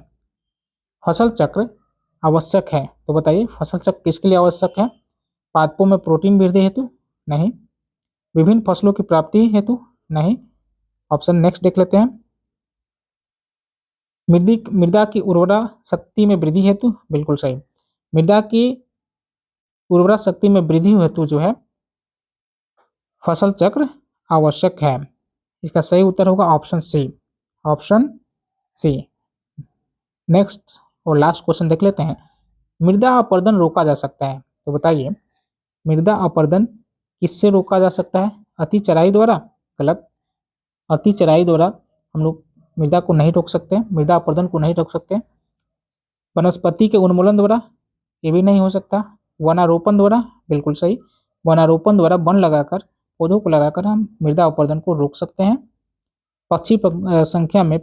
फसल चक्र आवश्यक है, तो बताइए फसल चक्र किसके लिए आवश्यक है? पादपों में प्रोटीन वृद्धि हेतु? नहीं। विभिन्न फसलों की प्राप्ति हेतु? नहीं। ऑप्शन नेक्स्ट देख लेते हैं, मृदा की उर्वरा शक्ति में वृद्धि हेतु? बिल्कुल सही। मृदा की उर्वरा शक्ति में वृद्धि हेतु जो है फसल चक्र आवश्यक है। इसका सही उत्तर होगा option C, option C. Next और लास्ट क्वेश्चन देख लेते हैं। मृदा अपरदन रोका जा सकता है, तो बताइए मृदा अपरदन किससे रोका जा सकता है? अति चराई द्वारा? गलत। अति चराई द्वारा हम लोग मृदा को नहीं रोक सकते, मृदा अपरदन को नहीं रोक सकते। वनस्पति के उन्मूलन द्वारा? ये भी नहीं हो सकता। वनारोपण द्वारा? बिल्कुल सही, वनारोपण द्वारा वन लगाकर, पौधों को लगाकर हम मृदा अपरदन को रोक सकते हैं। पक्षी संख्या में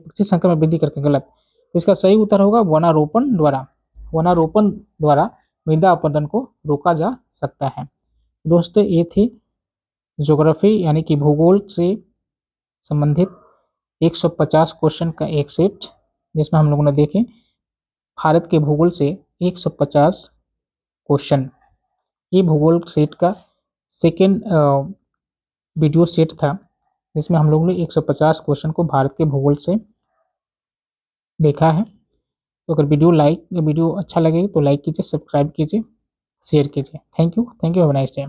वृद्धि करके? गलत। तो इसका सही उत्तर होगा वनारोपण द्वारा, वनारोपण द्वारा मृदा अपरदन को रोका जा सकता है। दोस्तों ये थी ज्योग्राफी यानी कि भूगोल से संबंधित 150 क्वेश्चन का एक सेट, जिसमें हम लोगों ने देखे भारत के भूगोल से 150 क्वेश्चन। ये भूगोल सेट का सेकेंड वीडियो सेट था, जिसमें हम लोगों ने 150 क्वेश्चन को भारत के भूगोल से देखा है। तो अगर वीडियो अच्छा लगे तो लाइक कीजिए, सब्सक्राइब कीजिए, शेयर कीजिए। Thank you, have a nice day.